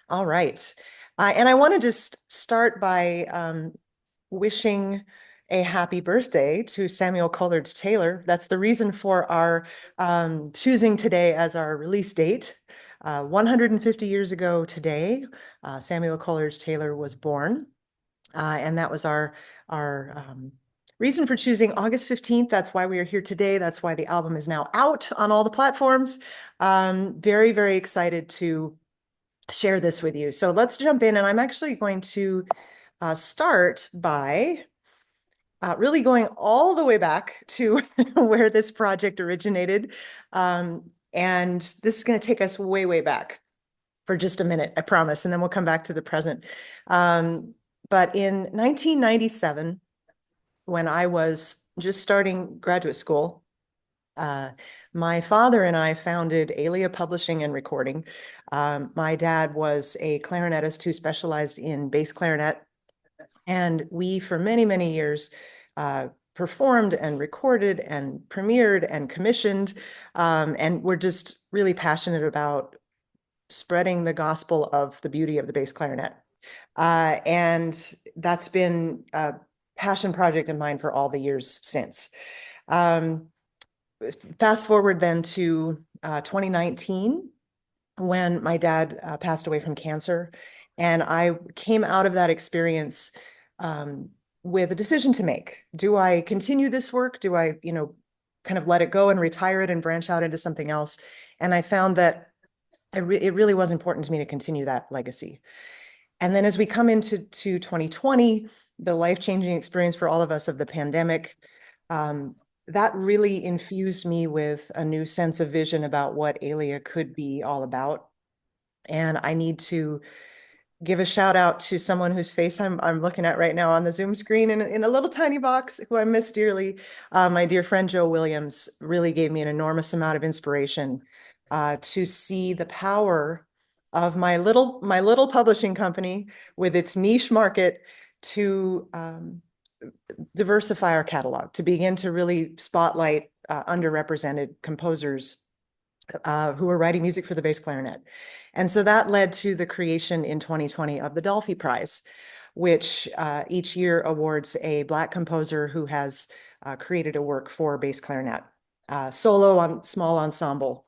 All right. And I want to just start by wishing a happy birthday to Samuel Coleridge-Taylor. That's the reason for our choosing today as our release date. 150 years ago today, Samuel Coleridge-Taylor was born, and that was our reason for choosing August 15th. That's why we are here today. That's why the album is now out on all the platforms. Very, very excited to share this with you. So let's jump in, and I'm actually going to start by really going all the way back to where this project originated. And this is going to take us way, way back for just a minute, I promise, and then we'll come back to the present. But in 1997, when I was just starting graduate school, uh, my father and I founded Alia Publishing and Recording. My dad was a clarinetist who specialized in bass clarinet, and we, for many, many years, performed and recorded and premiered and commissioned, and we're just really passionate about spreading the gospel of the beauty of the bass clarinet. And that's been a passion project of mine for all the years since. Um, Fast forward then to 2019, when my dad passed away from cancer. And I came out of that experience with a decision to make. Do I continue this work? Do I, kind of let it go and retire it and branch out into something else? And I found that it really was important to me to continue that legacy. And then as we come into 2020, the life-changing experience for all of us of the pandemic, that really infused me with a new sense of vision about what Alia could be all about. And I need to give a shout out to someone whose face I'm looking at right now on the Zoom screen in a little tiny box, who I miss dearly. My dear friend Joe Williams really gave me an enormous amount of inspiration to see the power of my little publishing company with its niche market to diversify our catalog, to begin to really spotlight underrepresented composers who are writing music for the bass clarinet. And so that led to the creation in 2020 of the Dolphy Prize, which each year awards a Black composer who has created a work for bass clarinet, solo on small ensemble.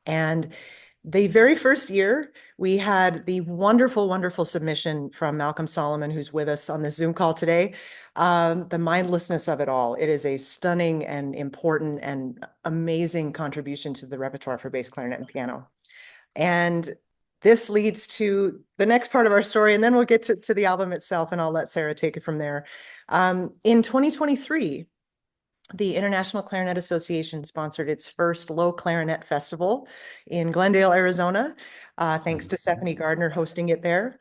And the very first year, we had the wonderful, wonderful submission from Malcolm Solomon, who's with us on this Zoom call today. The mindlessness of it all. It is a stunning and important and amazing contribution to the repertoire for bass clarinet and piano. And this leads to the next part of our story, and then we'll get to the album itself, and I'll let Sarah take it from there. In 2023, the International Clarinet Association sponsored its first Low Clarinet Festival in Glendale, Arizona, thanks to Stephanie Gardner hosting it there.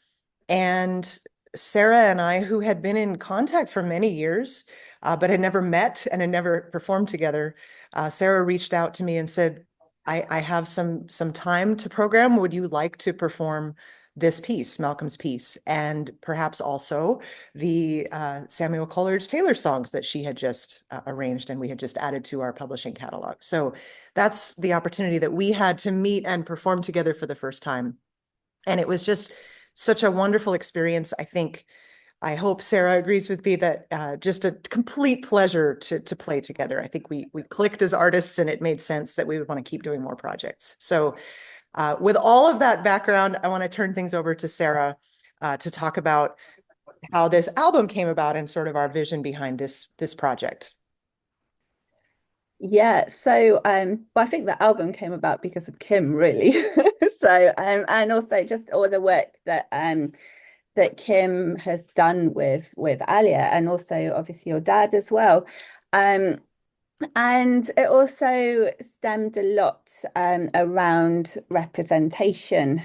And Sarah and I, who had been in contact for many years, but had never met and had never performed together, Sarah reached out to me and said, I have some time to program. Would you like to perform this piece, Malcolm's piece, and perhaps also the Samuel Coleridge-Taylor songs that she had just arranged and we had just added to our publishing catalog? So that's the opportunity that we had to meet and perform together for the first time. And it was just such a wonderful experience. I hope Sarah agrees with me that just a complete pleasure to play together. I think we clicked as artists, and it made sense that we would want to keep doing more projects. So with all of that background, I want to turn things over to Sarah to talk about how this album came about and sort of our vision behind this project. Yeah, so well, I think the album came about because of Kim, really. So and also just all the work that Kim has done with Alia, and also obviously your dad as well. Um and it also stemmed a lot around representation.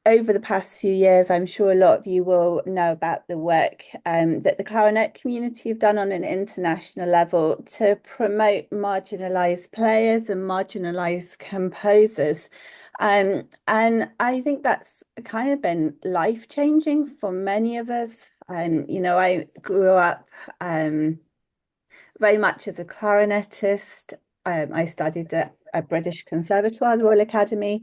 Over the past few years, I'm sure a lot of you will know about the work that the clarinet community have done on an international level to promote marginalized players and marginalized composers. And I think that's kind of been life-changing for many of us. I grew up very much as a clarinetist. I studied at a British Conservatoire, the Royal Academy.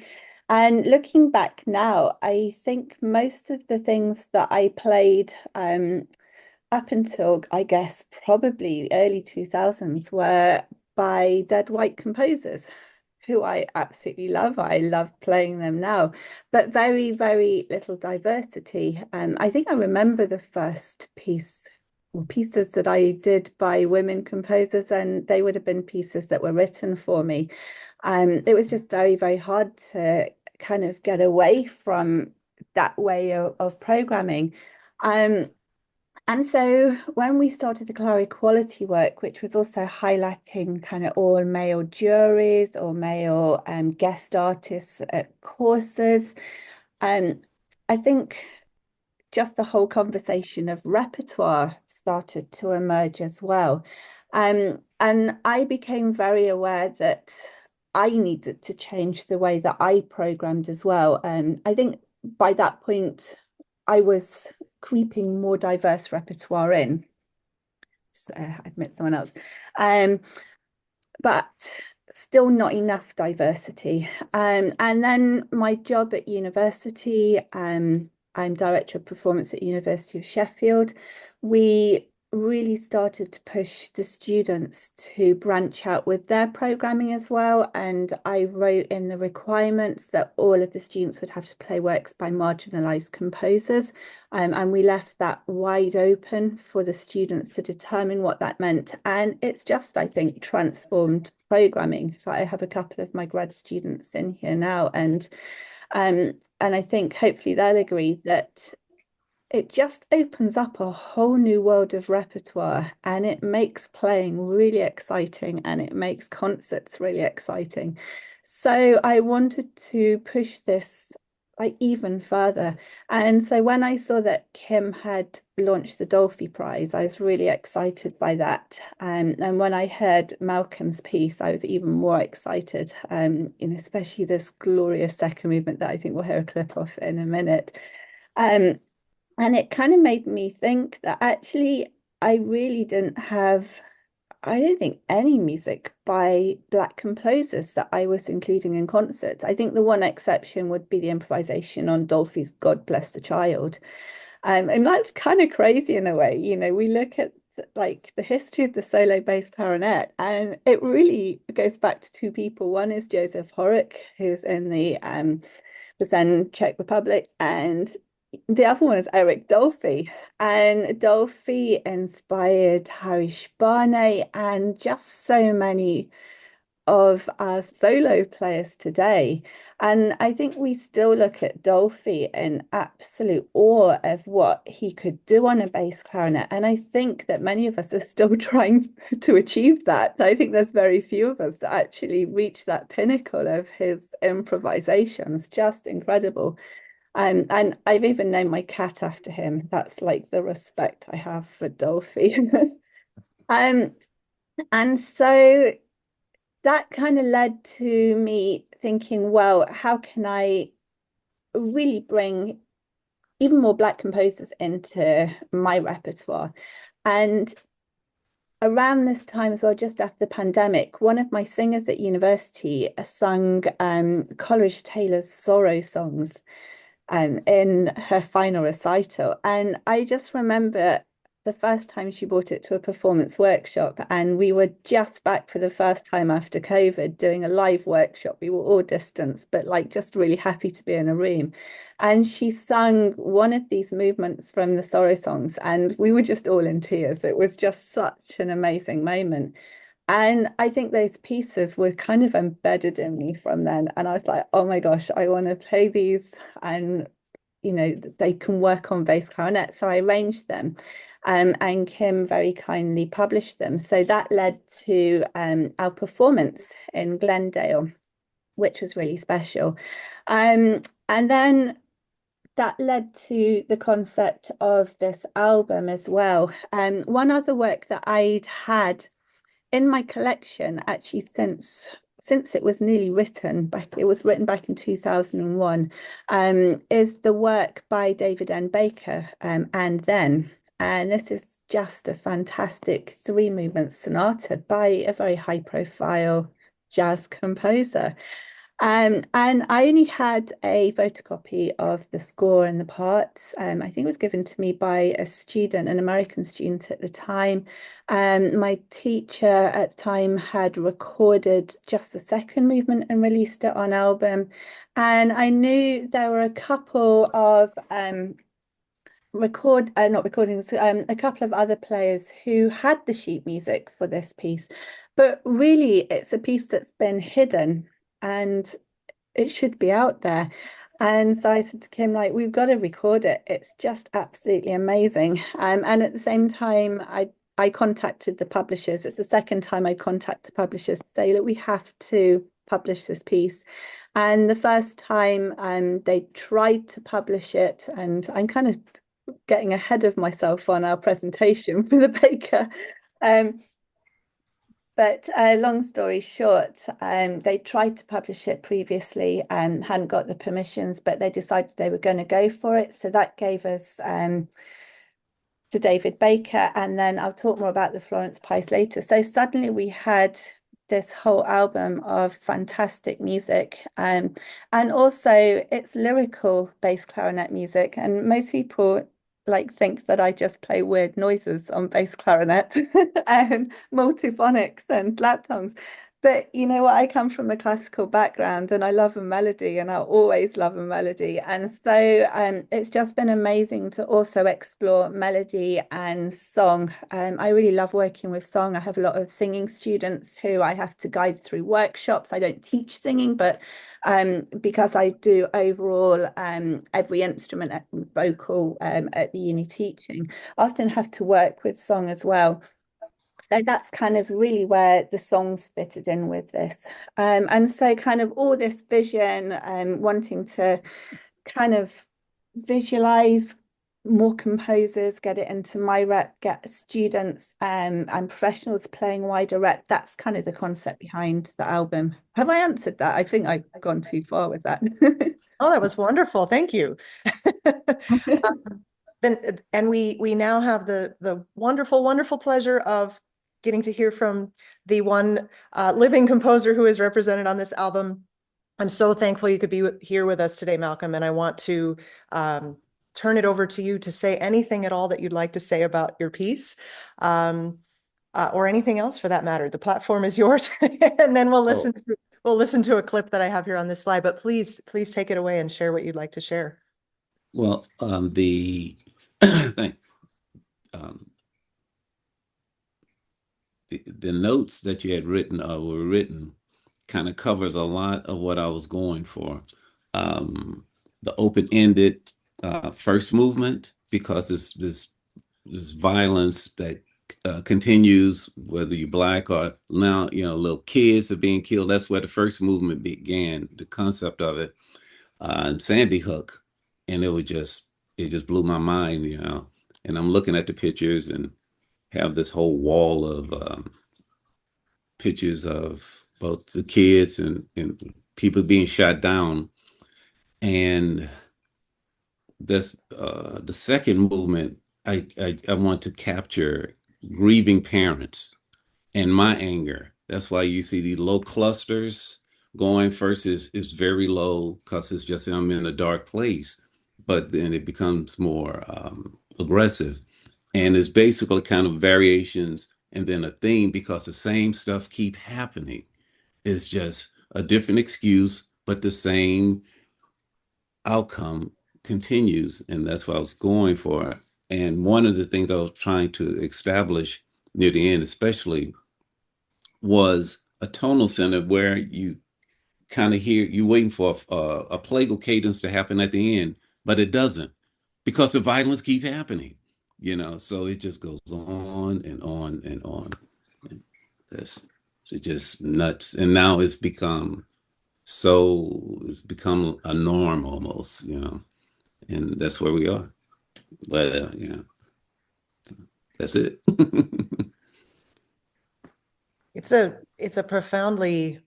And looking back now, I think most of the things that I played up until, I guess, probably the early 2000s were by dead white composers who I absolutely love. I love playing them now, but very, very little diversity. I think I remember the first pieces that I did by women composers, and they would have been pieces that were written for me. It was just very, very hard to kind of get away from that way of programming. Um, and so when we started the Clary Quality work, which was also highlighting kind of all male juries or male guest artists at courses, um, I think just the whole conversation of repertoire started to emerge as well. And I became very aware that I needed to change the way that I programmed as well. I think by that point, I was creeping more diverse repertoire in. So, admit someone else. Um, but still not enough diversity. And then my job at university, I'm director of performance at University of Sheffield. We really started to push the students to branch out with their programming as well. And I wrote in the requirements that all of the students would have to play works by marginalised composers. And we left that wide open for the students to determine what that meant. And it's just, I think, transformed programming. So I have a couple of my grad students in here now, and I think hopefully they'll agree that it just opens up a whole new world of repertoire, and it makes playing really exciting, and it makes concerts really exciting. So I wanted to push this like even further. And so when I saw that Kim had launched the Dolphy Prize, I was really excited by that. And when I heard Malcolm's piece, I was even more excited, especially this glorious second movement that I think we'll hear a clip of in a minute. Um, and it kind of made me think that actually I really didn't have, I don't think, any music by Black composers that I was including in concerts. I think the one exception would be the improvisation on Dolphy's God Bless the Child. And that's kind of crazy in a way. We look at like the history of the solo bass clarinet, and it really goes back to two people. One is Joseph Horik, who's in the then Czech Republic, and the other one is Eric Dolphy. And Dolphy inspired Harry Sparney and just so many of our solo players today. And I think we still look at Dolphy in absolute awe of what he could do on a bass clarinet. And I think that many of us are still trying to achieve that. I think there's very few of us that actually reach that pinnacle of his improvisation. It's just incredible. And I've even named my cat after him. That's like the respect I have for Dolphy. um, and so that kind of led to me thinking, well, how can I really bring even more Black composers into my repertoire? And around this time as well, just after the pandemic, one of my singers at university sung Coleridge-Taylor's Sorrow songs in her final recital. And I just remember the first time she brought it to a performance workshop, and we were just back for the first time after COVID doing a live workshop. We were all distanced, but like just really happy to be in a room. And she sung one of these movements from the Sorrow songs, and we were just all in tears. It was just such an amazing moment. And I think those pieces were kind of embedded in me from then. And I was like, oh my gosh, I want to play these. And, they can work on bass clarinet. So I arranged them. And Kim very kindly published them. So that led to our performance in Glendale, which was really special. And then that led to the concept of this album as well. One other work that I'd had in my collection actually since it was nearly written back, it was written back in 2001, is the work by David N. Baker, and then. And this is just a fantastic three movement sonata by a very high profile jazz composer. And I only had a photocopy of the score and the parts. I think it was given to me by a student, an American student at the time. My teacher at the time had recorded just the second movement and released it on album. And I knew there were a couple of not recordings, a couple of other players who had the sheet music for this piece, but really it's a piece that's been hidden and it should be out there. And so I said to Kim, like, we've got to record it. It's just absolutely amazing. And at the same time, I contacted the publishers. It's the second time I contact the publishers to say, look, we have to publish this piece. And the first time they tried to publish it, and I'm kind of getting ahead of myself on our presentation for the baker. Um, but long story short, they tried to publish it previously and hadn't got the permissions, but they decided they were going to go for it. So that gave us to David Baker, and then I'll talk more about the Florence Piece later. So suddenly we had this whole album of fantastic music, and also it's lyrical bass clarinet music, and most people like think that I just play weird noises on bass clarinet and multiphonics and slap tongues. But you know what? I come from a classical background and I love a melody and I'll always love a melody. And so it's just been amazing to also explore melody and song. I really love working with song. I have a lot of singing students who I have to guide through workshops. I don't teach singing, but because I do overall every instrument vocal at the uni teaching, I often have to work with song as well. So that's kind of really where the songs fitted in with this. And so kind of all this vision and wanting to kind of visualize more composers, get it into my rep, get students and professionals playing wider rep. That's kind of the concept behind the album. Have I answered that? I think I've gone too far with that. Oh, that was wonderful. Thank you. Then and we now have the wonderful, wonderful pleasure of getting to hear from the one living composer who is represented on this album. I'm so thankful you could be here with us today, Malcolm, and I want to turn it over to you to say anything at all that you'd like to say about your piece, or anything else for that matter. The platform is yours, and then Oh, we'll listen to a clip that I have here on this slide. But please take it away and share what you'd like to share. well, the thing, um, the notes that you had written were written kind of covers a lot of what I was going for. The open-ended first movement, because it's this violence that continues, whether you're black or now, little kids are being killed. That's where the first movement began, the concept of it, and Sandy Hook. And it just blew my mind. And I'm looking at the pictures and have this whole wall of pictures of both the kids and people being shot down. And that's the second movement. I want to capture grieving parents and my anger. That's why you see these low clusters going. First is very low because it's just I'm in a dark place, but then it becomes more aggressive, and it's basically kind of variations and then a theme because the same stuff keep happening. It's just a different excuse, but the same outcome continues, and that's what I was going for. And one of the things I was trying to establish near the end, especially, was a tonal center where you kind of hear you waiting for a plagal cadence to happen at the end, but it doesn't because the violence keep happening. So it just goes on and on and on. And that's it's just nuts. And now it's become a norm almost. And that's where we are. But that's it. It's a profoundly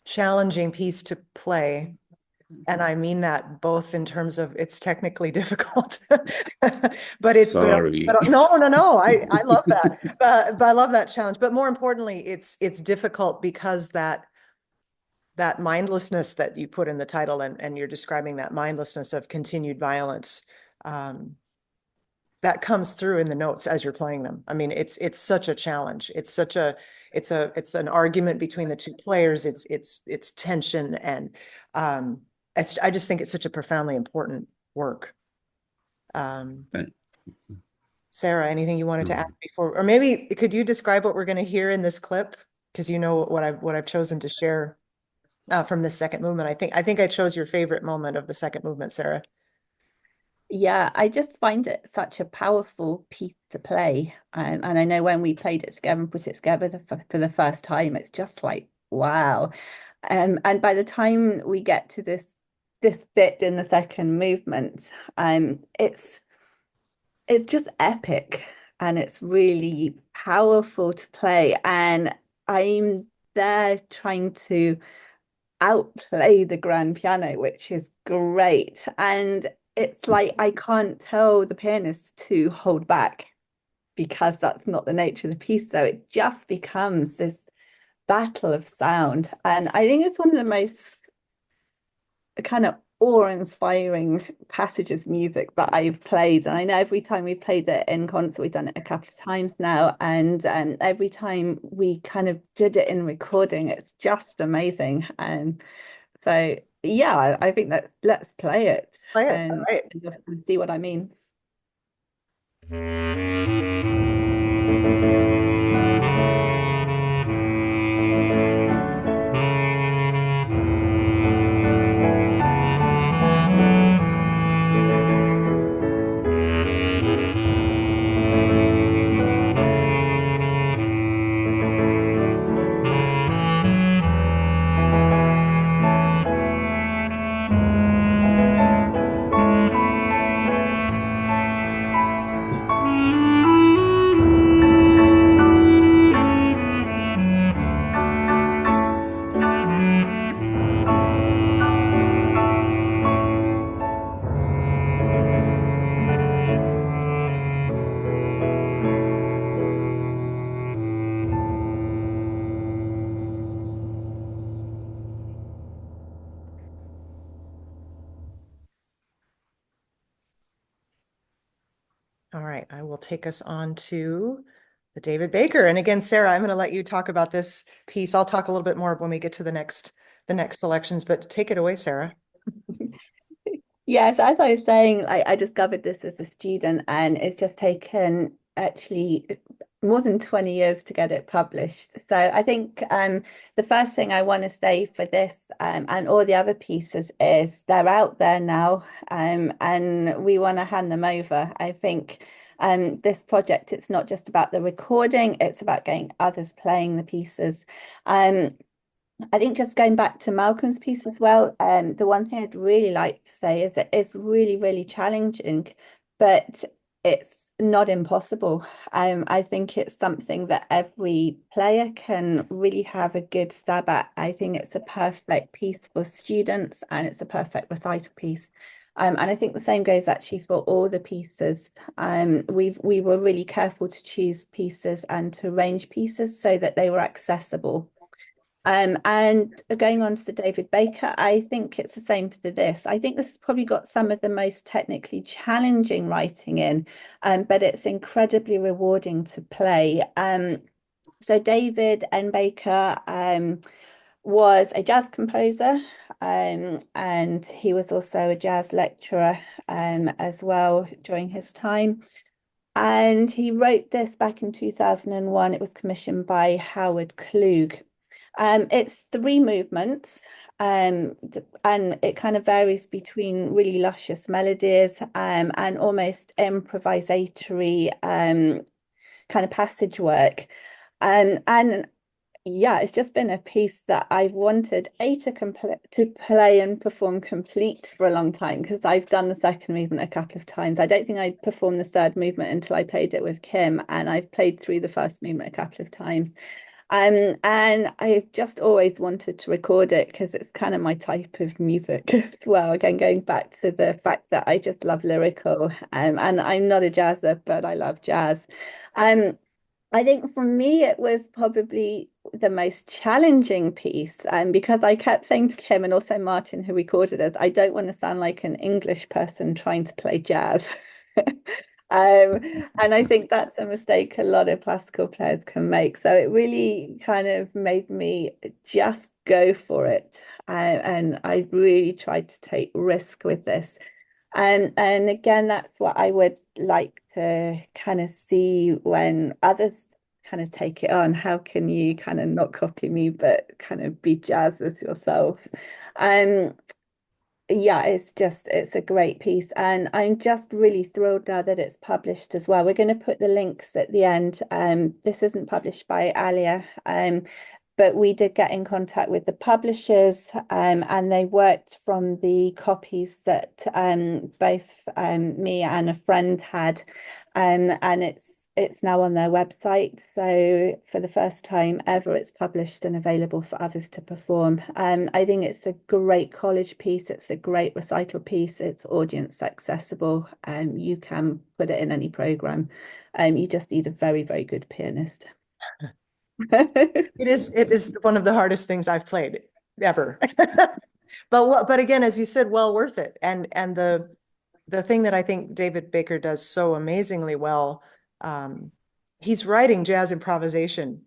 challenging piece to play. And I mean that both in terms of it's technically difficult, Sorry. no, I love that. But I love that challenge. But more importantly, it's difficult because that mindlessness that you put in the title, and you're describing that mindlessness of continued violence, that comes through in the notes as you're playing them. I mean, it's such a challenge. It's an argument between the two players. It's tension, and I just think it's such a profoundly important work. Right. Sarah, anything you wanted to add before, or maybe could you describe what we're going to hear in this clip? Because you know what I've chosen to share from the second movement. I think I chose your favorite moment of the second movement, Sarah. Yeah, I just find it such a powerful piece to play. And I know when we played it together and put it together for the first time, it's just like, wow. And by the time we get to this bit in the second movement, it's just epic and it's really powerful to play. And I'm there trying to outplay the grand piano, which is great. And it's like I can't tell the pianist to hold back because that's not the nature of the piece. So it just becomes this battle of sound. And I think it's one of the most kind of awe-inspiring passages of music that I've played. And I know every time we've played it in concert, we've done it a couple of times now. And every time we kind of did it in recording, it's just amazing. And so, yeah, I think that let's play it Play it. All right. and see what I mean. All right, I will take us on to the David Baker. And again, Sarah, I'm going to let you talk about this piece. I'll talk a little bit more when we get to the next selections, but take it away, Sarah. Yes, as I was saying, I discovered this as a student, and it's just taken actually more than 20 years to get it published. So I think the first thing I want to say for this and all the other pieces is they're out there now, and we want to hand them over. I think this project, it's not just about the recording, it's about getting others playing the pieces. I think just going back to Malcolm's piece as well, the one thing I'd really like to say is that it's really, really challenging, but it's not impossible. I think it's something that every player can really have a good stab at. I think it's a perfect piece for students and it's a perfect recital piece. And I think the same goes actually for all the pieces. We were really careful to choose pieces and to arrange pieces so that they were accessible. And going on to the David Baker, I think it's the same for this. I think this has probably got some of the most technically challenging writing in, but it's incredibly rewarding to play. So David N. Baker was a jazz composer, and he was also a jazz lecturer as well during his time. And he wrote this back in 2001. It was commissioned by Howard Klug. It's three movements, and it kind of varies between really luscious melodies and almost improvisatory kind of passage work. And yeah, it's just been a piece that I've wanted to play and perform complete for a long time, because I've done the second movement a couple of times. I don't think I'd performed the third movement until I played it with Kim, and I've played through the first movement a couple of times. And I've just always wanted to record it because it's kind of my type of music as well. Again, going back to the fact that I just love lyrical, and I'm not a jazzer, but I love jazz. Um, I think for me, it was probably the most challenging piece. And because I kept saying to Kim and also Martin, who recorded us, I don't want to sound like an English person trying to play jazz. And I think that's a mistake a lot of classical players can make. So it really kind of made me just go for it. And I really tried to take risk with this. And again, that's what I would like to kind of see when others kind of take it on. How can you kind of not copy me, but kind of be jazz with yourself? Um, yeah, it's a great piece, and I'm just really thrilled now that it's published as well. We're going to put the links at the end. This isn't published by Alia, but we did get in contact with the publishers, and they worked from the copies that both me and a friend had, and it's now on their website. So for the first time ever, it's published and available for others to perform. I think it's a great college piece. It's a great recital piece. It's audience accessible. You can put it in any program. You just need a very, very good pianist. It is one of the hardest things I've played ever. But again, as you said, well worth it. And the thing that I think David Baker does so amazingly well, he's writing jazz improvisation,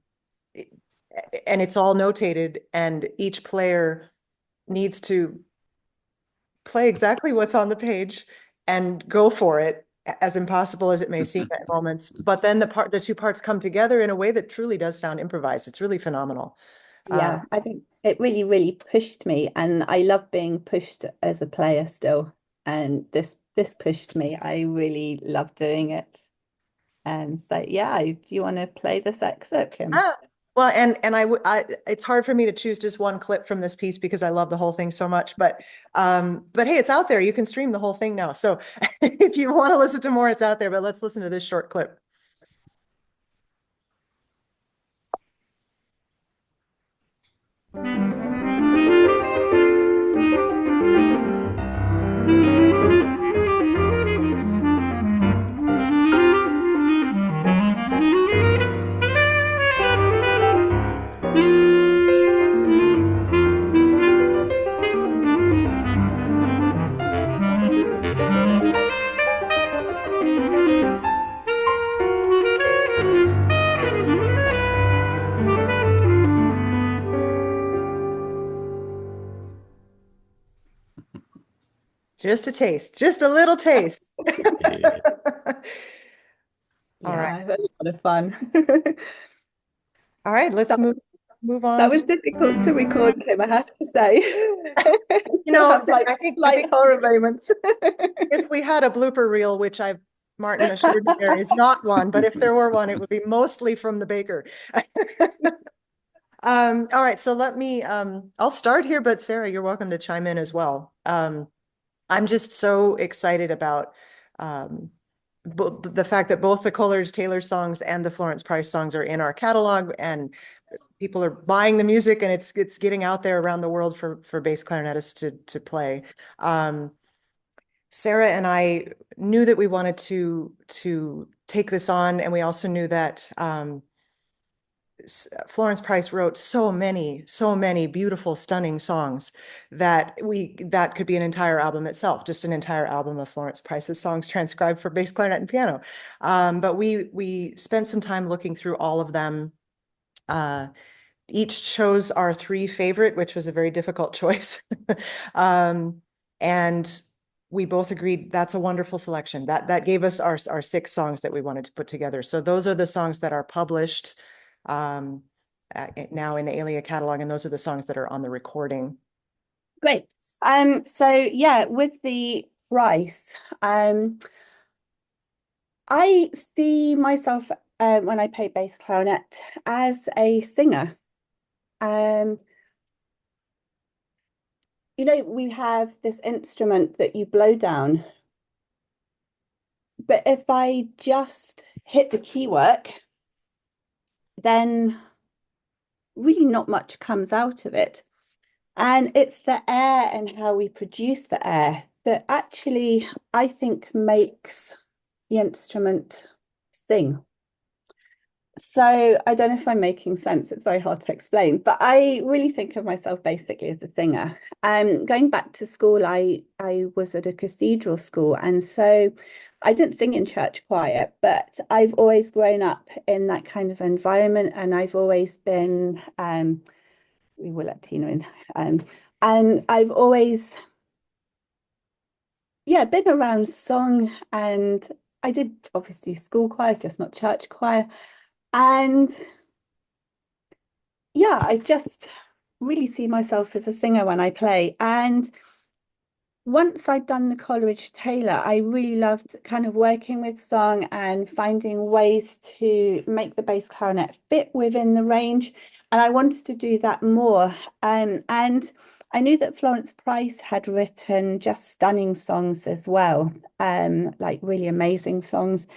and it's all notated, and each player needs to play exactly what's on the page and go for it, as impossible as it may seem at moments. But then the two parts come together in a way that truly does sound improvised. It's really phenomenal. Yeah, I think it really, really pushed me, and I love being pushed as a player still. And this pushed me. I really love doing it. And so, yeah, do you want to play this excerpt, Kim? Ah, well, and it's hard for me to choose just one clip from this piece because I love the whole thing so much. But hey, it's out there. You can stream the whole thing now. So if you want to listen to more, it's out there. But let's listen to this short clip. Just a taste, just a little taste. Yeah. All right. Yeah, that's a lot of fun. All right, let's That, move on that was difficult to record, Kim, I have to say. you Still know, have like I slight think horror moments. if we had a blooper reel, which Martin assured me there is not one, but if there were one, it would be mostly from the baker. All right, so I'll start here, but Sarah, you're welcome to chime in as well. I'm just so excited about the fact that both the Coleridge-Taylor songs and the Florence Price songs are in our catalog, and people are buying the music, and it's getting out there around the world for bass clarinetists to play. Sarah and I knew that we wanted to take this on, and we also knew that Florence Price wrote so many beautiful, stunning songs that could be an entire album itself, just an entire album of Florence Price's songs transcribed for bass clarinet and piano. But we spent some time looking through all of them. Each chose our three favorite, which was a very difficult choice. And we both agreed that's a wonderful selection. That gave us our six songs that we wanted to put together. So those are the songs that are published now in the Alia catalog, and those are the songs that are on the recording. Great. So yeah, with the price, I see myself when I play bass clarinet as a singer. We have this instrument that you blow down, but if I just hit the key work, then really not much comes out of it. And it's the air and how we produce the air that actually, I think, makes the instrument sing. So I don't know if I'm making sense. It's very hard to explain, but I really think of myself basically as a singer. Going back to school, I was at a cathedral school, and so I didn't sing in church choir, but I've always grown up in that kind of environment, and I've always been we will let Tina in, and I've always been around song, and I did obviously school choirs, just not church choir, and yeah, I just really see myself as a singer when I play. And once I'd done the Coleridge-Taylor, I really loved kind of working with song and finding ways to make the bass clarinet fit within the range. And I wanted to do that more. And I knew that Florence Price had written just stunning songs as well, like really amazing songs.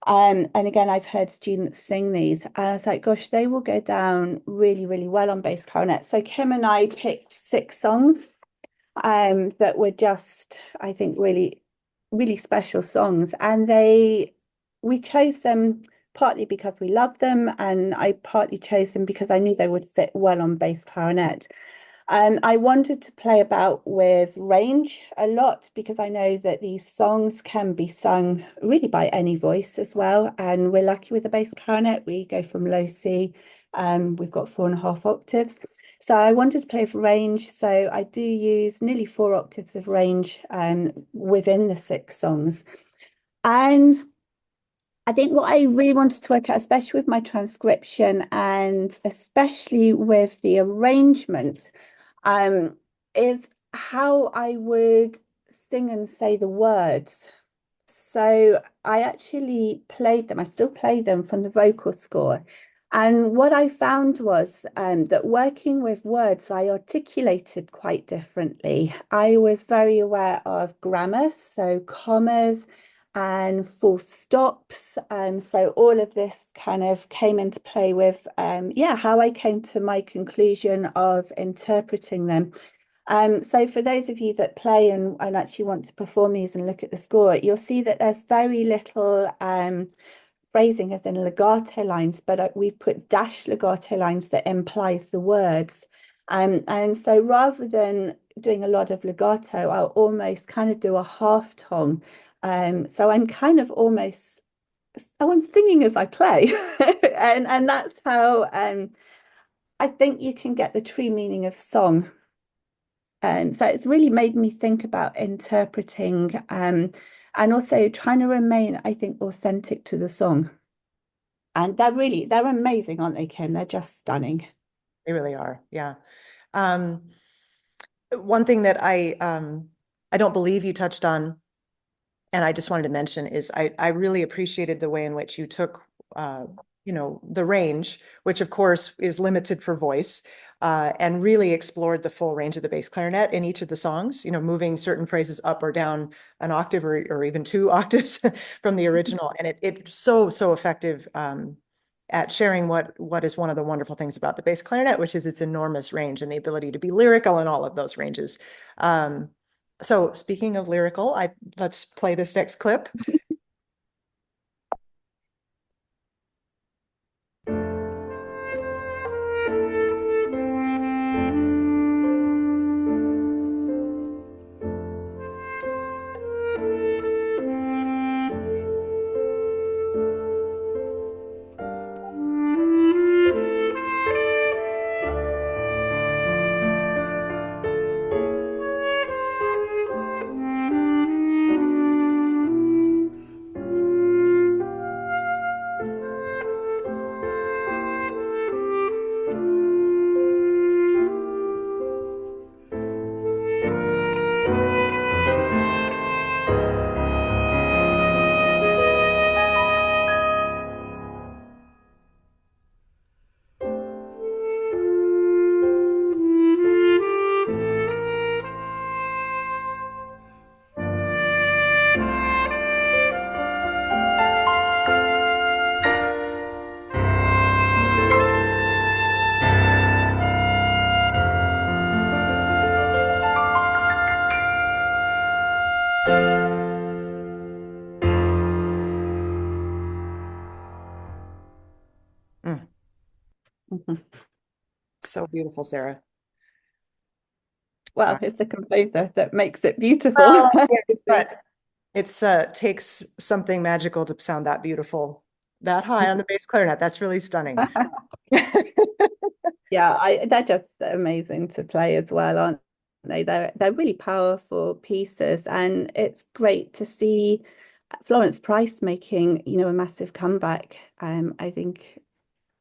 And again, I've heard students sing these. And I was like, gosh, they will go down really, really well on bass clarinet. So Kim and I picked 6 songs that were just, I think, really, really special songs. And we chose them partly because we love them, and I partly chose them because I knew they would fit well on bass clarinet. And I wanted to play about with range a lot because I know that these songs can be sung really by any voice as well. And we're lucky with the bass clarinet, we go from low C, we've got 4.5 octaves. So I wanted to play for range. So I do use nearly 4 octaves of range within the 6 songs. And I think what I really wanted to work out, especially with my transcription and especially with the arrangement, um, is how I would sing and say the words. So I actually played them, I still play them from the vocal score. And what I found was that working with words, I articulated quite differently. I was very aware of grammar, so commas and full stops. So all of this kind of came into play with, how I came to my conclusion of interpreting them. So for those of you that play and actually want to perform these and look at the score, you'll see that there's very little phrasing as in legato lines, but we've put dash legato lines that implies the words. And so rather than doing a lot of legato, I'll almost kind of do a half tone. So I'm kind of almost, so I'm singing as I play. And that's how I think you can get the true meaning of song. So it's really made me think about interpreting and also trying to remain, I think, authentic to the song. And they're amazing, aren't they, Kim? They're just stunning. They really are. Yeah. Um, One thing that I don't believe you touched on, and I just wanted to mention, is I really appreciated the way in which you took the range, which of course is limited for voice, and really explored the full range of the bass clarinet in each of the songs, moving certain phrases up or down an octave or even 2 octaves from the original. And it's so effective at sharing what is one of the wonderful things about the bass clarinet, which is its enormous range and the ability to be lyrical in all of those ranges. So speaking of lyrical, let's play this next clip. So beautiful, Sarah. Well, it's the composer that makes it beautiful. Well, yes, but it's takes something magical to sound that beautiful, that high on the bass clarinet. That's really stunning. Yeah, they're just amazing to play as well, aren't they? They're really powerful pieces, and it's great to see Florence Price making, a massive comeback. I think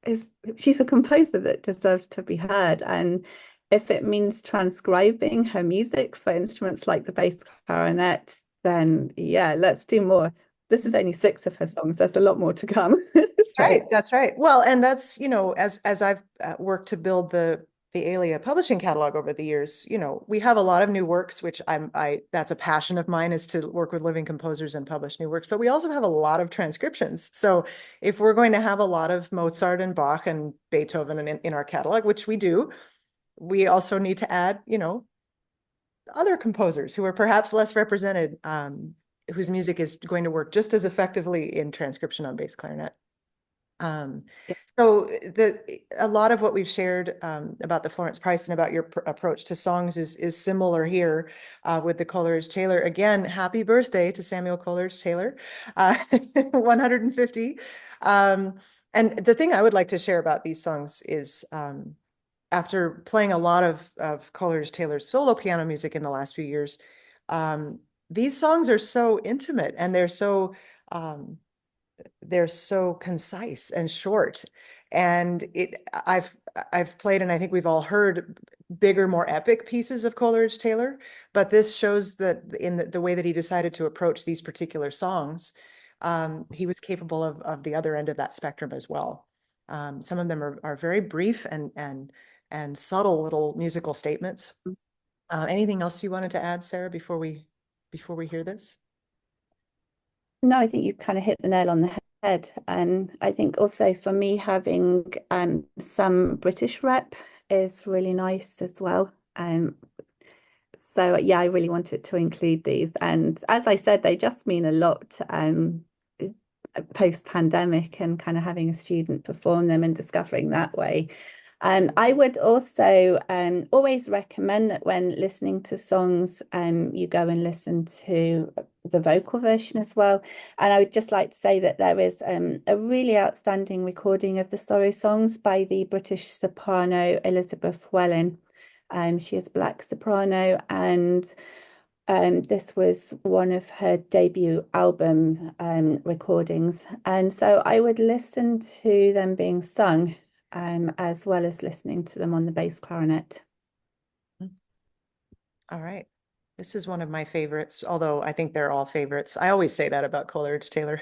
is she's a composer that deserves to be heard, and if it means transcribing her music for instruments like the bass clarinet, then yeah, let's do more. This is only 6 of her songs. There's a lot more to come. Right, that's right. Well, and that's, as I've worked to build the Alia publishing catalog over the years, we have a lot of new works, which that's a passion of mine, is to work with living composers and publish new works. But we also have a lot of transcriptions. So if we're going to have a lot of Mozart and Bach and Beethoven in our catalog, which we do, we also need to add, other composers who are perhaps less represented, whose music is going to work just as effectively in transcription on bass clarinet. Um, so a lot of what we've shared about the Florence Price and about your approach to songs is similar here with the Coleridge-Taylor. Again, happy birthday to Samuel Coleridge-Taylor, 150. And the thing I would like to share about these songs is after playing a lot of Coleridge-Taylor's solo piano music in the last few years, these songs are so intimate, and they're so concise and short. And I've played, and I think we've all heard bigger, more epic pieces of Coleridge-Taylor, but this shows that in the way that he decided to approach these particular songs, he was capable of the other end of that spectrum as well. Some of them are very brief and subtle little musical statements. Anything else you wanted to add, Sarah, before we hear this? No, I think you kind of hit the nail on the head. And I think also for me, having some British rep is really nice as well. So yeah, I really wanted to include these. And as I said, they just mean a lot post-pandemic, and kind of having a student perform them and discovering that way. I would also always recommend that when listening to songs, you go and listen to the vocal version as well. And I would just like to say that there is a really outstanding recording of the Sorrow Songs by the British soprano Elizabeth Wellin. She is black soprano, and this was one of her debut album recordings. And so I would listen to them being sung as well as listening to them on the bass clarinet. All right. This is one of my favorites, although I think they're all favorites. I always say that about Coleridge-Taylor.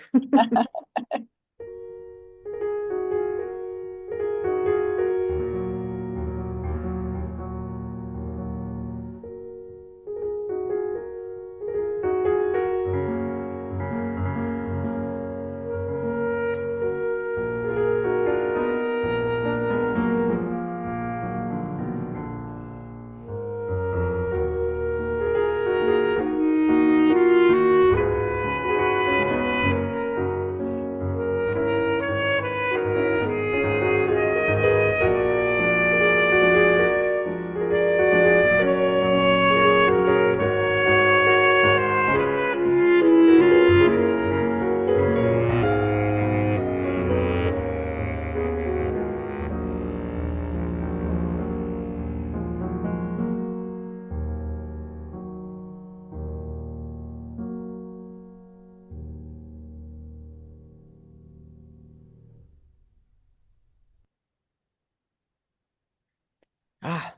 Ah,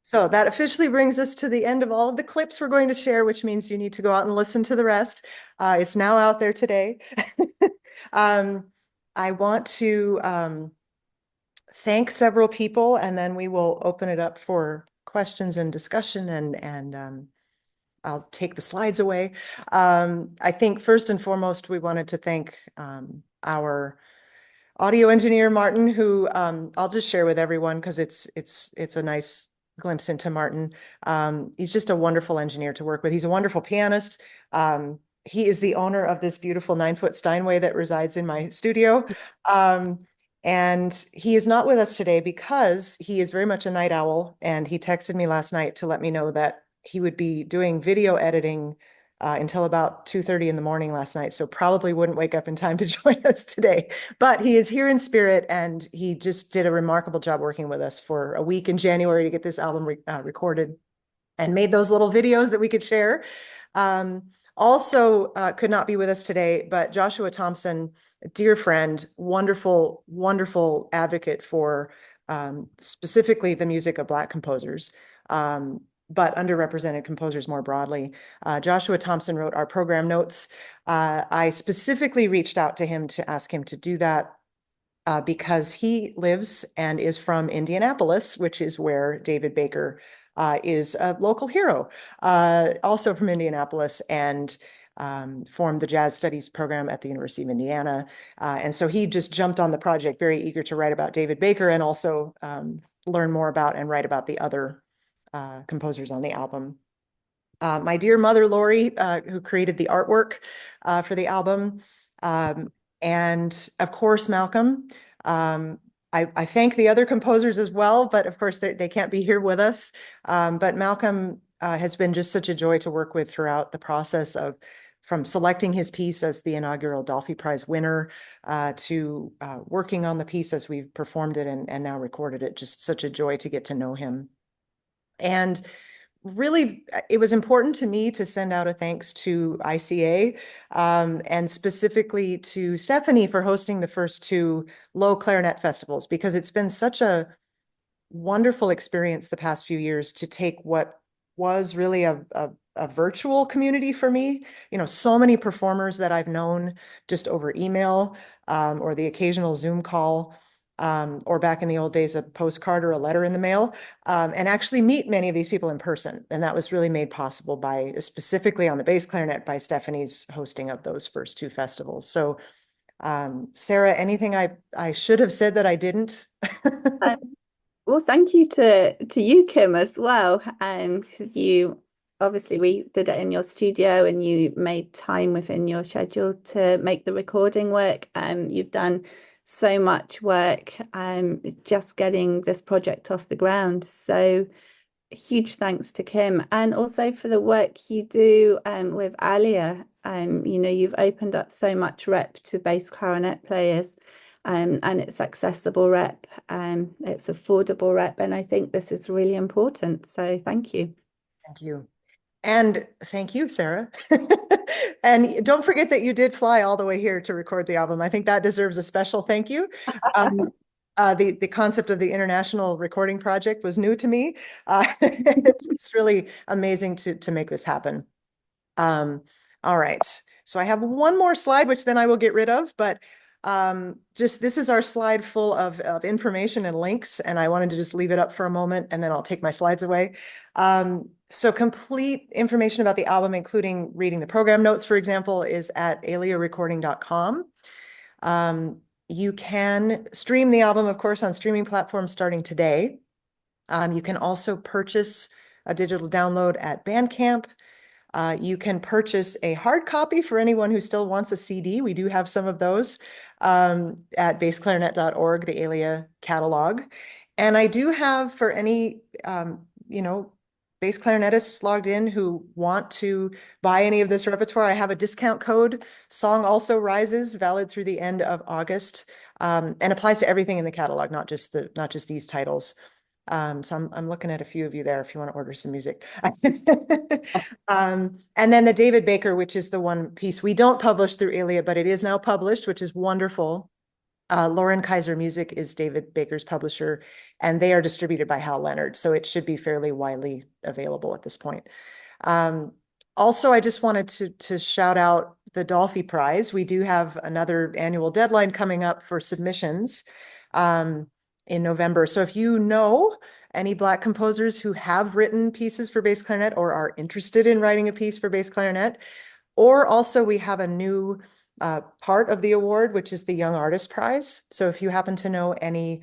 so that officially brings us to the end of all of the clips we're going to share, which means you need to go out and listen to the rest. It's now out there today. I want to thank several people, and then we will open it up for questions and discussion, and I'll take the slides away. I think first and foremost, we wanted to thank our audio engineer, Martin, who I'll just share with everyone because it's a nice glimpse into Martin. He's just a wonderful engineer to work with. He's a wonderful pianist. He is the owner of this beautiful 9-foot Steinway that resides in my studio. And he is not with us today because he is very much a night owl. And he texted me last night to let me know that he would be doing video editing until about 2:30 in the morning last night. So probably wouldn't wake up in time to join us today. But he is here in spirit, and he just did a remarkable job working with us for a week in January to get this album recorded and made those little videos that we could share. Also could not be with us today, but Joshua Thompson, dear friend, wonderful, wonderful advocate for specifically the music of Black composers, but underrepresented composers more broadly. Joshua Thompson wrote our program notes. I specifically reached out to him to ask him to do that because he lives and is from Indianapolis, which is where David Baker is a local hero, also from Indianapolis, and formed the jazz studies program at the University of Indiana. And so he just jumped on the project, very eager to write about David Baker and also learn more about and write about the other composers on the album. My dear mother, Lori, who created the artwork for the album, and of course, Malcolm. I thank the other composers as well, but of course they can't be here with us. But Malcolm has been just such a joy to work with throughout the process of from selecting his piece as the inaugural Dolphy Prize winner to working on the piece as we've performed it and now recorded it. Just such a joy to get to know him. And really, it was important to me to send out a thanks to ICA and specifically to Stephanie for hosting the first two low clarinet festivals, because it's been such a wonderful experience the past few years to take what was really a virtual community for me. You know, so many performers that I've known just over email or the occasional Zoom call. Or back in the old days, a postcard or a letter in the mail, and actually meet many of these people in person. And that was really made possible by, specifically on the bass clarinet, by Stephanie's hosting of those first two festivals. So, Sarah, anything I should have said that I didn't? Well, thank you to you, Kim, as well. Because you obviously we did it in your studio and you made time within your schedule to make the recording work. You've done so much work just getting this project off the ground. So huge thanks to Kim, and also for the work you do with Alia. You know, you've opened up so much rep to bass clarinet players. And it's accessible rep, it's affordable rep, and I think this is really important. So thank you. Thank you. And thank you, Sarah. And don't forget that you did fly all the way here to record the album. I think that deserves a special thank you. The concept of the international recording project was new to me. It's really amazing to make this happen. All right. So I have one more slide, which then I will get rid of, but just this is our slide full of information and links, and I wanted to just leave it up for a moment and then I'll take my slides away. So complete information about the album, including reading the program notes, for example, is at aliarecording.com. You can stream the album, of course, on streaming platforms starting today. You can also purchase a digital download at Bandcamp. You can purchase a hard copy for anyone who still wants a CD. We do have some of those at bassclarinet.org, the Alia catalog. And I do have for any, bass clarinetists logged in who want to buy any of this repertoire, I have a discount code. Song Also Rises, valid through the end of August, and applies to everything in the catalog, not just these titles. So I'm looking at a few of you there if you want to order some music. And then the David Baker, which is the one piece we don't publish through Alia, but it is now published, which is wonderful. Lauren Kaiser Music is David Baker's publisher, and they are distributed by Hal Leonard, so it should be fairly widely available at this point. Also, I just wanted to shout out the Dolphy Prize. We do have another annual deadline coming up for submissions in November. So if you know any Black composers who have written pieces for bass clarinet or are interested in writing a piece for bass clarinet, or also we have a new part of the award, which is the Young Artist Prize. So if you happen to know any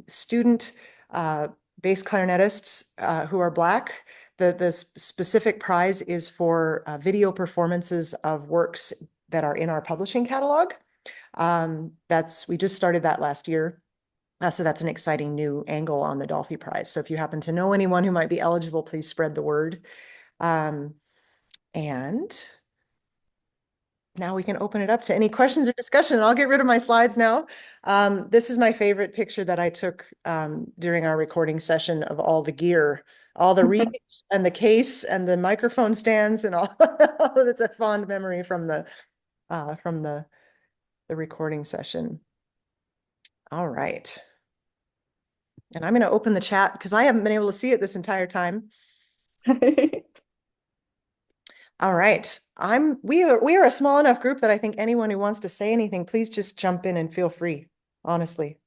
student bass clarinetists who are Black, the specific prize is for video performances of works that are in our publishing catalog. We just started that last year. So that's an exciting new angle on the Dolphy Prize. So if you happen to know anyone who might be eligible, please spread the word. And now we can open it up to any questions or discussion. I'll get rid of my slides now. This is my favorite picture that I took during our recording session of all the gear, all the reeds and the case and the microphone stands and all. It's a fond memory from the recording session. All right. And I'm going to open the chat because I haven't been able to see it this entire time. All right. We are a small enough group that I think anyone who wants to say anything, please just jump in and feel free, honestly.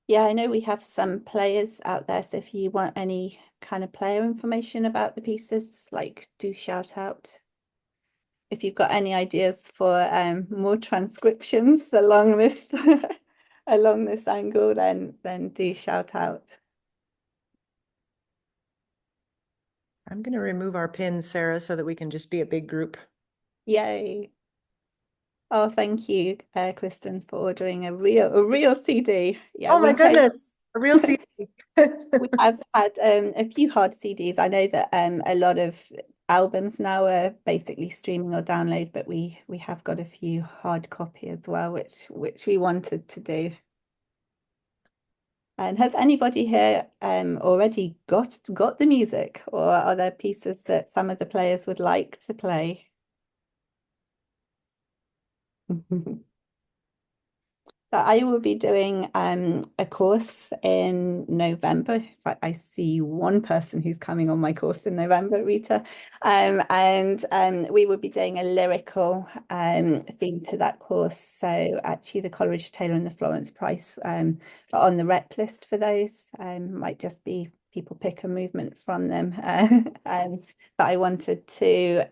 Yeah, I know we have some players out there, so if you want any kind of player information about the pieces, like do shout out. If you've got any ideas for more transcriptions along this along this angle, then do shout out. I'm going to remove our pins, Sarah, so that we can just be a big group. Yay. Oh, thank you, Kristen, for ordering a real CD. Yeah, oh my goodness, a real CD. We have had a few hard CDs. I know that a lot of albums now are basically streaming or download, but we have got a few hard copy as well, which we wanted to do. And has anybody here already got the music, or are there pieces that some of the players would like to play? So I will be doing a course in November. In fact, I see one person who's coming on my course in November, Rita. And we will be doing a lyrical theme to that course. So actually the Coleridge-Taylor and the Florence Price are on the rep list for those. Might just be people pick a movement from them. But I wanted to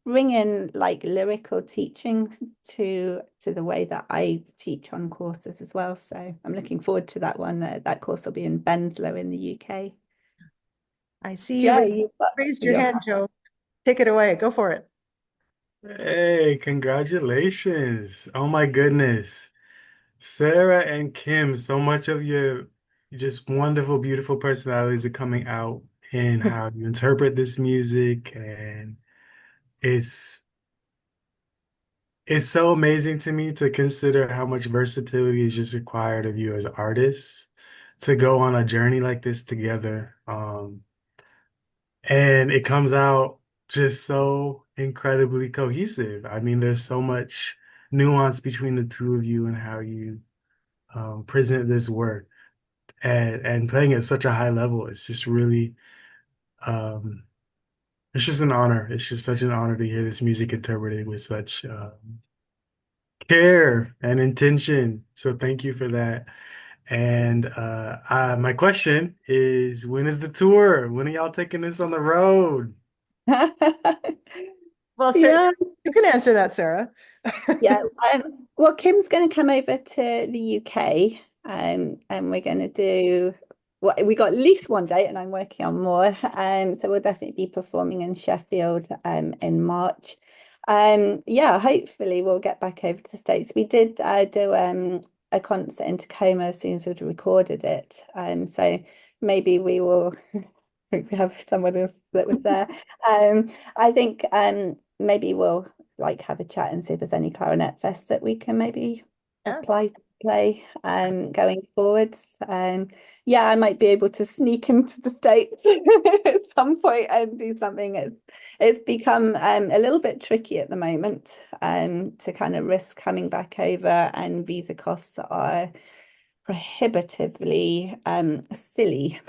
bring in like lyrical teaching to the way that I teach on courses as well. So I'm looking forward to that one. That course will be in Benslow in the UK. I see Joe, you raised your hand, Joe. Take it away. Go for it. Hey, congratulations. Oh my goodness. Sarah and Kim, so much of your just wonderful, beautiful personalities are coming out in how you interpret this music, and it's it's so amazing to me to consider how much versatility is just required of you as artists to go on a journey like this together. And it comes out just so incredibly cohesive. I mean, there's so much nuance between the two of you and how you present this work and playing at such a high level. It's just really, um, it's just an honor. It's just such an honor to hear this music interpreted with such care and intention. So thank you for that. And my question is, when is the tour? When are y'all taking this on the road? Well, Sarah, Yeah. you can answer that, Sarah. Yeah. Well, Kim's going to come over to the UK, and we're going to do. Well, we got at least one date, and I'm working on more. So we'll definitely be performing in Sheffield, in March. Yeah, hopefully we'll get back over to the States. We did do a concert in Tacoma as soon as we'd recorded it. So maybe we will have someone else that was there. I think maybe we'll like have a chat and see if there's any clarinet fests that we can maybe apply to play going forwards. Yeah, I might be able to sneak into the States at some point and do something. It's become a little bit tricky at the moment to kind of risk coming back over, and visa costs are prohibitively silly.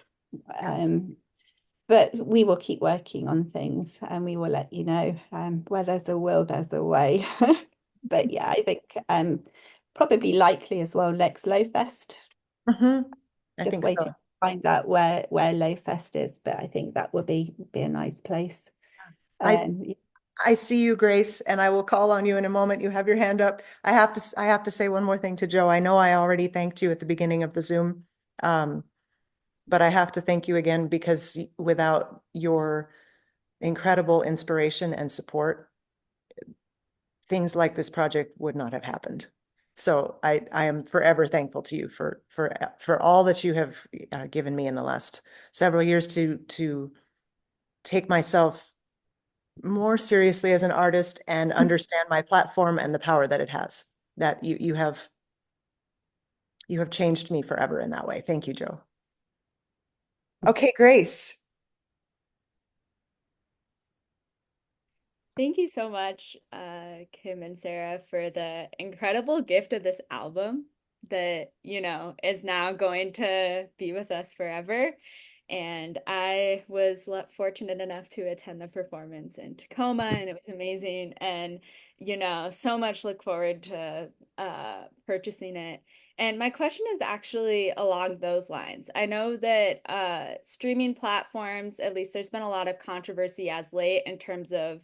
But we will keep working on things, and we will let you know. Where there's a will, there's a way. But yeah, I think probably likely as well next Lowfest. I Just think waiting so. to find out where Lowfest is, but I think that would be a nice place. I see you, Grace, and I will call on you in a moment. You have your hand up. I have to say one more thing to Joe. I know I already thanked you at the beginning of the Zoom, but I have to thank you again because without your incredible inspiration and support, things like this project would not have happened. So I am forever thankful to you for all that you have given me in the last several years to take myself more seriously as an artist and understand my platform and the power that it has. That you have changed me forever in that way. Thank you, Joe. Okay, Grace. Thank you so much, Kim and Sarah, for the incredible gift of this album that, is now going to be with us forever. And I was fortunate enough to attend the performance in Tacoma, and it was amazing. And, so much look forward to purchasing it. And my question is actually along those lines. I know that streaming platforms, at least there's been a lot of controversy as late in terms of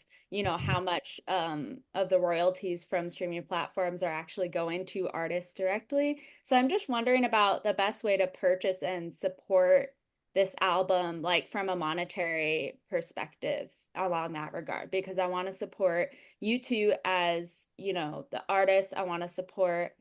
how much of the royalties from streaming platforms are actually going to artists directly. So I'm just wondering about the best way to purchase and support this album, like from a monetary perspective along that regard, because I want to support you two as, the artist. I want to support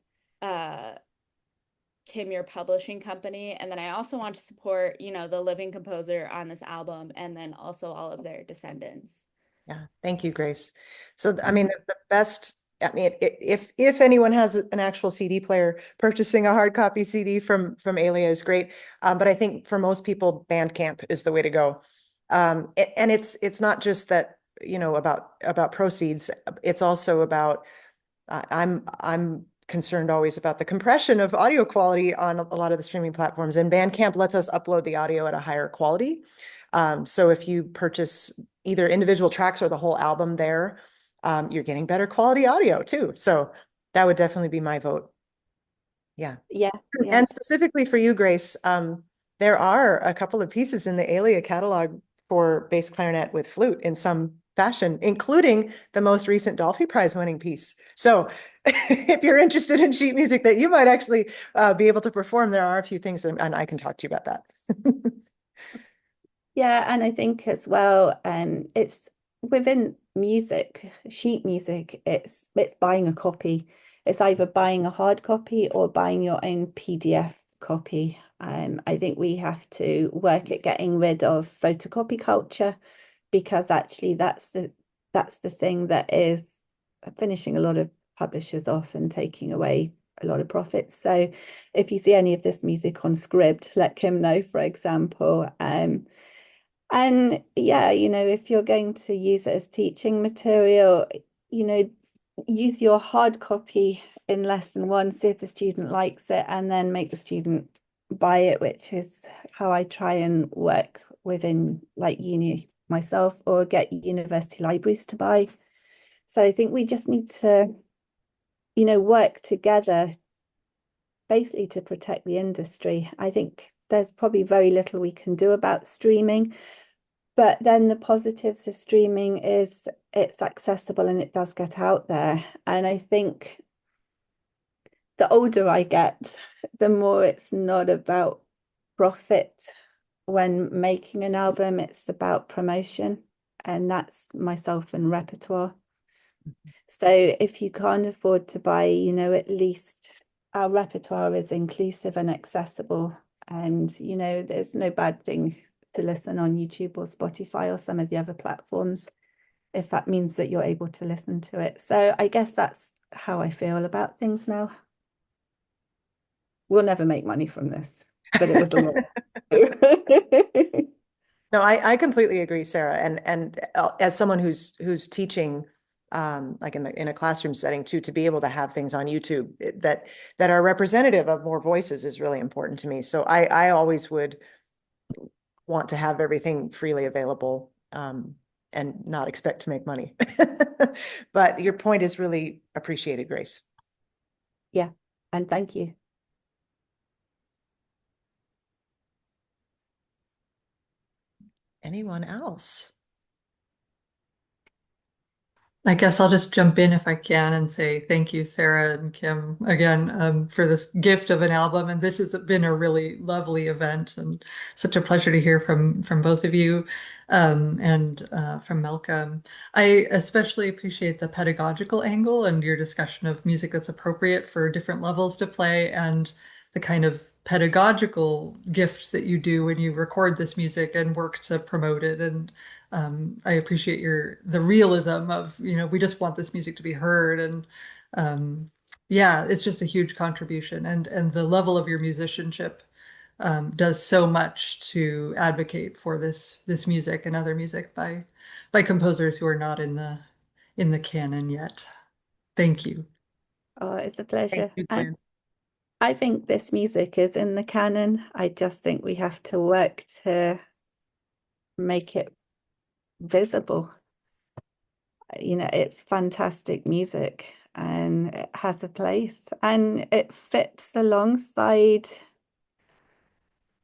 Kim, your publishing company. And then I also want to support, the living composer on this album, and then also all of their descendants. Yeah, thank you, Grace. So, I mean, the best, I mean, if anyone has an actual CD player, purchasing a hard copy CD from Alia is great. But I think for most people, Bandcamp is the way to go. And it's not just that, about proceeds. It's also about I'm concerned always about the compression of audio quality on a lot of the streaming platforms, and Bandcamp lets us upload the audio at a higher quality. So if you purchase either individual tracks or the whole album there, you're getting better quality audio too. So that would definitely be my vote. Yeah. Yeah. And specifically for you, Grace, there are a couple of pieces in the Alia catalog for bass clarinet with flute in some fashion, including the most recent Dolphy Prize winning piece. So if you're interested in sheet music that you might actually be able to perform, there are a few things, and I can talk to you about that. Yeah, and I think as well, it's within music, sheet music, it's buying a copy. It's either buying a hard copy or buying your own PDF copy. I think we have to work at getting rid of photocopy culture, because actually that's the thing that is finishing a lot of publishers off and taking away a lot of profits. So if you see any of this music on Scribd, let Kim know, for example. And yeah, if you're going to use it as teaching material, use your hard copy in lesson one, see if the student likes it, and then make the student buy it, which is how I try and work within like uni myself, or get university libraries to buy. So I think we just need to, work together basically to protect the industry. I think there's probably very little we can do about streaming. But then the positives of streaming is it's accessible and it does get out there. And I think the older I get, the more it's not about profit when making an album, it's about promotion. And that's myself and repertoire. So if you can't afford to buy, at least our repertoire is inclusive and accessible. And, there's no bad thing to listen on YouTube or Spotify or some of the other platforms, if that means that you're able to listen to it. So I guess that's how I feel about things now. We'll never make money from this, but it was a lot. No, I completely agree, Sarah. And as someone who's teaching, like in a classroom setting too, to be able to have things on YouTube that are representative of more voices is really important to me. So I always would want to have everything freely available, and not expect to make money. But your point is really appreciated, Grace. Yeah, and thank you. Anyone else? I guess I'll just jump in if I can and say thank you, Sarah and Kim, again, for this gift of an album. And this has been a really lovely event and such a pleasure to hear from both of you and from Malcolm. I especially appreciate the pedagogical angle and your discussion of music that's appropriate for different levels to play and the kind of pedagogical gifts that you do when you record this music and work to promote it. And I appreciate the realism of, we just want this music to be heard. And yeah, it's just a huge contribution. And the level of your musicianship does so much to advocate for this music and other music by composers who are not in the canon yet. Thank you. Oh, it's a Thank pleasure. you, And Gwen. I think this music is in the canon. I just think we have to work to make it visible. It's fantastic music and it has a place and it fits alongside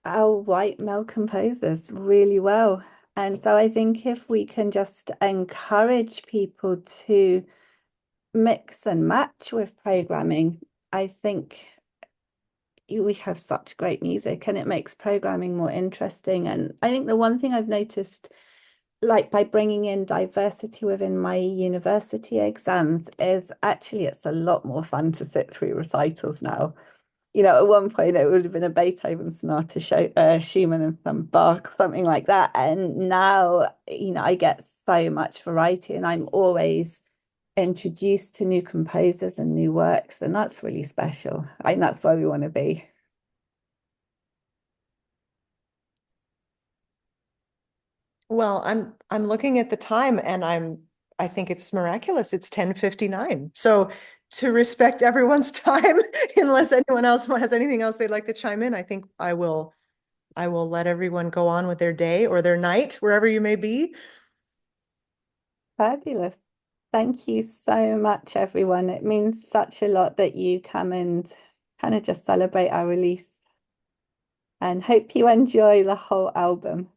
our white male composers really well. And so I think if we can just encourage people to mix and match with programming, I think we have such great music and it makes programming more interesting. And I think the one thing I've noticed, like by bringing in diversity within my university exams, is actually it's a lot more fun to sit through recitals now. At one point it would have been a Beethoven sonata, Schumann and some Bach, something like that. And now, I get so much variety and I'm always introduced to new composers and new works. And that's really special. I think that's why we want to be. Well, I'm looking at the time and I think it's miraculous. It's 10:59. So to respect everyone's time, unless anyone else has anything else they'd like to chime in, I think I will let everyone go on with their day or their night, wherever you may be. Fabulous. Thank you so much, everyone. It means such a lot that you come and kind of just celebrate our release and hope you enjoy the whole album.